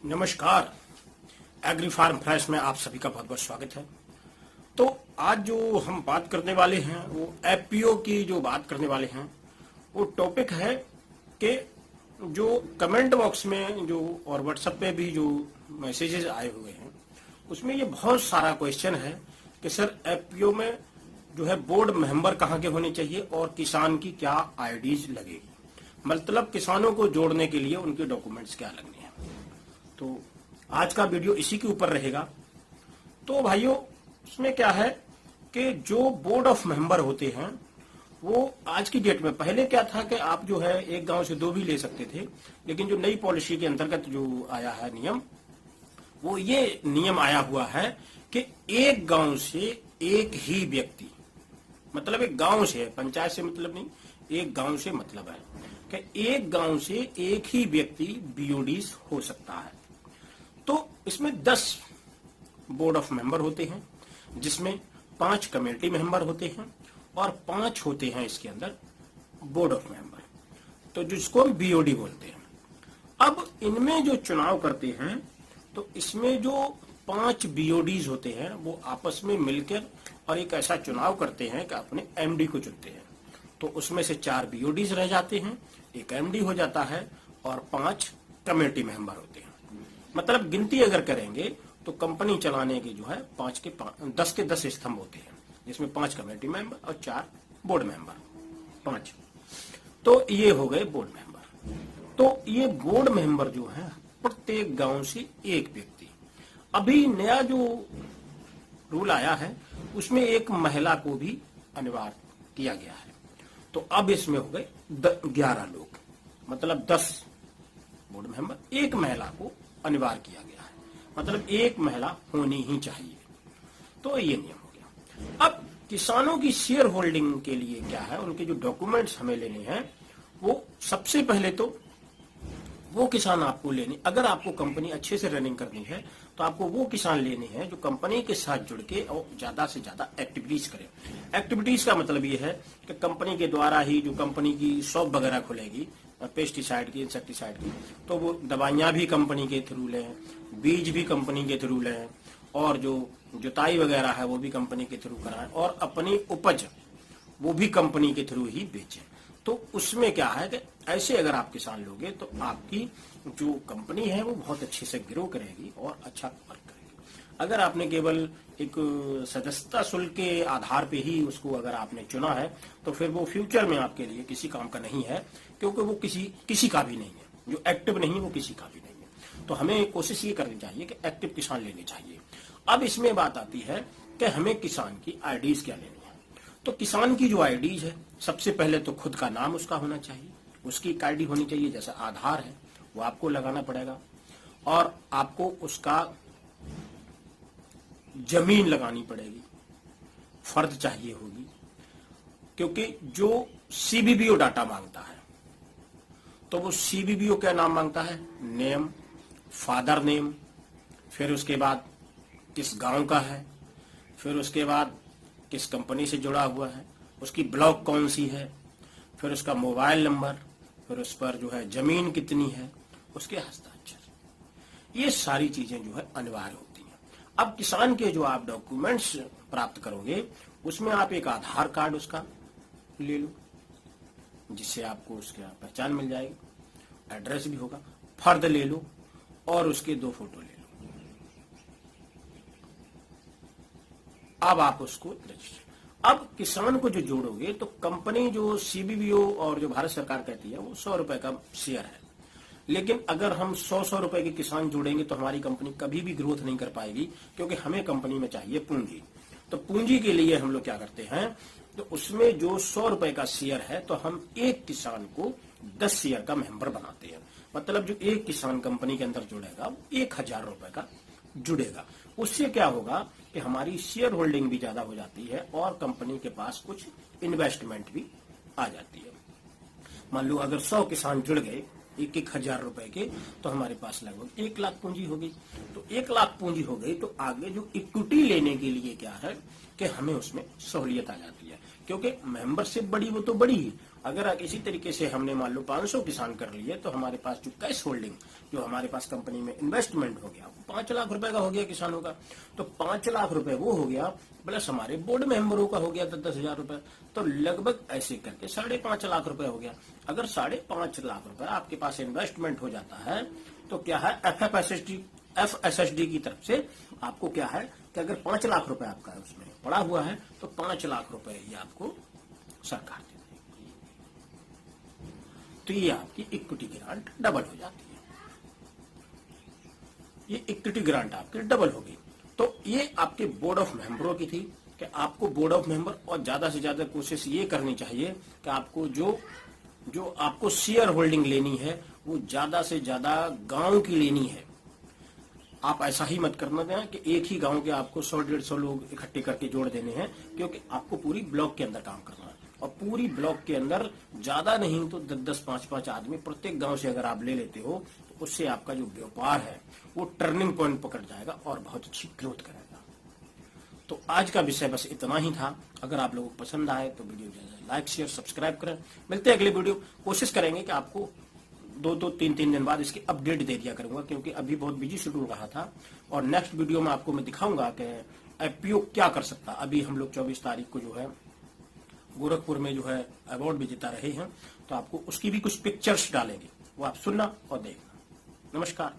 नमस्कार। Agree farm fresh में आप सभी का बहुत बहुत स्वागत है। तो आज जो हम बात करने वाले हैं वो एफपीओ की जो बात करने वाले हैं वो टॉपिक है कि जो कमेंट बॉक्स में जो और व्हाट्सएप पे भी जो मैसेजेस आए हुए हैं उसमें ये बहुत सारा क्वेश्चन है कि सर एफपीओ में जो है बोर्ड मेंबर कहाँ के होने चाहिए और किसान की क्या आईडीज लगेगी, मतलब किसानों को जोड़ने के लिए उनके डॉक्यूमेंट्स क्या लगने हैं। तो आज का वीडियो इसी के ऊपर रहेगा। तो भाइयों इसमें क्या है कि जो बोर्ड ऑफ मेंबर होते हैं वो आज की डेट में, पहले क्या था कि आप जो है एक गांव से दो भी ले सकते थे, लेकिन जो नई पॉलिसी के अंतर्गत जो आया है नियम, वो ये नियम आया हुआ है कि एक गांव से एक ही व्यक्ति, मतलब एक गांव से, पंचायत से मतलब नहीं, एक गांव से मतलब है कि एक गांव से एक ही व्यक्ति बीओडीज हो सकता है। तो इसमें 10 बोर्ड ऑफ मेंबर होते हैं, जिसमें 5 कमेटी मेंबर होते हैं और 5 होते हैं इसके अंदर बोर्ड ऑफ मेंबर, तो जिसको हम बीओडी बोलते हैं। अब इनमें जो चुनाव करते हैं तो इसमें जो 5 बीओडीज होते हैं वो आपस में मिलकर और एक ऐसा चुनाव करते हैं कि अपने एमडी को चुनते हैं। तो उसमें से 4 बीओडीज रह जाते हैं, एक एमडी हो जाता है और 5 कमेटी मेंबर होते हैं। मतलब गिनती अगर करेंगे तो कंपनी चलाने के जो है 10 के 10 स्तंभ होते हैं, जिसमें 5 कमेटी मेंबर और 4 बोर्ड मेंबर, 5। तो ये हो गए बोर्ड मेंबर। तो ये बोर्ड मेंबर जो है प्रत्येक गांव से एक व्यक्ति। अभी नया जो रूल आया है उसमें एक महिला को भी अनिवार्य किया गया है। तो अब इसमें हो गए 11 लोग, मतलब 10 बोर्ड मेंबर, एक महिला को अनिवार्य किया गया है, मतलब एक महिला होनी ही चाहिए। तो ये नियम हो गया। अब किसानों की शेयर होल्डिंग के लिए क्या है, उनके जो डॉक्यूमेंट्स हमें लेने हैं वो सबसे पहले तो वो किसान आपको लेने, अगर आपको कंपनी अच्छे से रनिंग करनी है तो आपको वो किसान लेने हैं जो कंपनी के साथ जुड़ के और ज्यादा से ज्यादा एक्टिविटीज करें। एक्टिविटीज का मतलब ये है कि कंपनी के द्वारा ही जो कंपनी की शॉप वगैरह खुलेगी पेस्टिसाइड की, इंसेक्टिसाइड की, तो वो दवाइयां भी कंपनी के थ्रू लें, बीज भी कंपनी के थ्रू लें और जो जुताई वगैरह है वो भी कंपनी के थ्रू कराएं और अपनी उपज वो भी कंपनी के थ्रू ही बेचें। तो उसमें क्या है कि ऐसे अगर आप किसान लोगे तो आपकी जो कंपनी है वो बहुत अच्छे से ग्रो करेगी और अच्छा वर्क करेगी। अगर आपने केवल एक सदस्यता शुल्क के आधार पे ही उसको अगर आपने चुना है तो फिर वो फ्यूचर में आपके लिए किसी काम का नहीं है, क्योंकि वो किसी का भी नहीं है। जो एक्टिव नहीं है वो किसी का भी नहीं है। तो हमें कोशिश ये करनी चाहिए कि एक्टिव किसान लेने चाहिए। अब इसमें बात आती है कि हमें किसान की आईडीज क्या लेनी है। तो किसान की जो आईडीज है, सबसे पहले तो खुद का नाम उसका होना चाहिए, उसकी एक आईडी होनी चाहिए, जैसे आधार है वो आपको लगाना पड़ेगा और आपको उसका जमीन लगानी पड़ेगी, फर्द चाहिए होगी, क्योंकि जो सीबीबीओ डाटा मांगता है तो वो सीबीबीओ क्या नाम मांगता है, नेम, फादर नेम, फिर उसके बाद किस गांव का है, फिर उसके बाद किस कंपनी से जुड़ा हुआ है, उसकी ब्लॉक कौन सी है, फिर उसका मोबाइल नंबर, फिर उस पर जो है जमीन कितनी है, उसके हस्ताक्षर, ये सारी चीजें जो है अनिवार्य होती हैं। अब किसान के जो आप डॉक्यूमेंट्स प्राप्त करोगे उसमें आप एक आधार कार्ड उसका ले लो, जिससे आपको उसका पहचान मिल जाएगी, एड्रेस भी होगा, फर्द ले लो और उसके 2 फोटो ले लो। अब आप उसको रजिस्टर, अब किसान को जो जोड़ोगे तो कंपनी जो सीबीबीओ और जो भारत सरकार कहती है वो 100 रुपए का शेयर है, लेकिन अगर हम 100 रुपए के किसान जोड़ेंगे तो हमारी कंपनी कभी भी ग्रोथ नहीं कर पाएगी, क्योंकि हमें कंपनी में चाहिए पूंजी। तो पूंजी के लिए हम लोग क्या करते हैं, तो उसमें जो 100 रुपए का शेयर है तो हम एक किसान को 10 शेयर का मेंबर बनाते हैं। मतलब जो एक किसान कंपनी के अंदर जुड़ेगा वो 1000 रुपए का जुड़ेगा। उससे क्या होगा कि हमारी शेयर होल्डिंग भी ज्यादा हो जाती है और कंपनी के पास कुछ इन्वेस्टमेंट भी आ जाती है। मान लो अगर 100 किसान जुड़ गए 1,000 रुपए के, तो हमारे पास लगभग 1 लाख पूंजी हो गई। तो 1 लाख पूंजी हो गई तो आगे जो इक्विटी लेने के लिए क्या है कि हमें उसमें सहूलियत आ जाती है, क्योंकि मेंबरशिप बड़ी वो तो बड़ी ही, अगर इसी तरीके से हमने मान लो 500 किसान कर लिए तो हमारे पास जो कैश होल्डिंग, जो हमारे पास कंपनी में इन्वेस्टमेंट हो गया, 5 लाख रुपए का हो गया किसानों का। तो 5 लाख रुपए वो हो गया, प्लस हमारे बोर्ड मेंबरों का हो गया 10,000 रुपए, तो लगभग ऐसे करके 5.5 लाख रुपए हो गया। अगर 5.5 लाख रुपए आपके पास इन्वेस्टमेंट हो जाता है तो क्या है, एफएसएसडी की तरफ से आपको क्या है कि अगर 5 लाख रुपए आपका उसमें पड़ा हुआ है तो 5 लाख रुपए ये आपको सरकार दे देगी। तो ये आपकी इक्विटी ग्रांट डबल हो जाती है। ये इक्विटी ग्रांट आपकी डबल हो गई। तो ये आपके बोर्ड ऑफ मेंबरों की थी कि आपको बोर्ड ऑफ मेंबर और ज्यादा से ज्यादा कोशिश ये करनी चाहिए कि आपको जो आपको शेयर होल्डिंग लेनी है वो ज्यादा से ज्यादा गांव की लेनी है। आप ऐसा ही मत करना दें कि एक ही गांव के आपको 100-150 लोग इकट्ठे करके जोड़ देने हैं, क्योंकि आपको पूरी ब्लॉक के अंदर काम करना है और पूरी ब्लॉक के अंदर ज्यादा नहीं तो 10-10, 5-5 आदमी प्रत्येक गांव से अगर आप ले लेते हो तो उससे आपका जो व्यापार है वो टर्निंग पॉइंट पकड़ जाएगा और बहुत अच्छी ग्रोथ करेगा। तो आज का विषय बस इतना ही था। अगर आप लोगों को पसंद आए तो वीडियो लाइक शेयर सब्सक्राइब करें। मिलते हैं अगले वीडियो। कोशिश करेंगे कि आपको 2-3 दिन बाद इसकी अपडेट दे दिया करूंगा, क्योंकि अभी बहुत बिजी शेड्यूल रहा था। और नेक्स्ट वीडियो में आपको मैं दिखाऊंगा कि एपीओ क्या कर सकता। अभी हम लोग 24 तारीख को जो है गोरखपुर में जो है अवार्ड विजेता रहे हैं, तो आपको उसकी भी कुछ पिक्चर्स डालेंगे, वो आप सुनना और देखना। नमस्कार।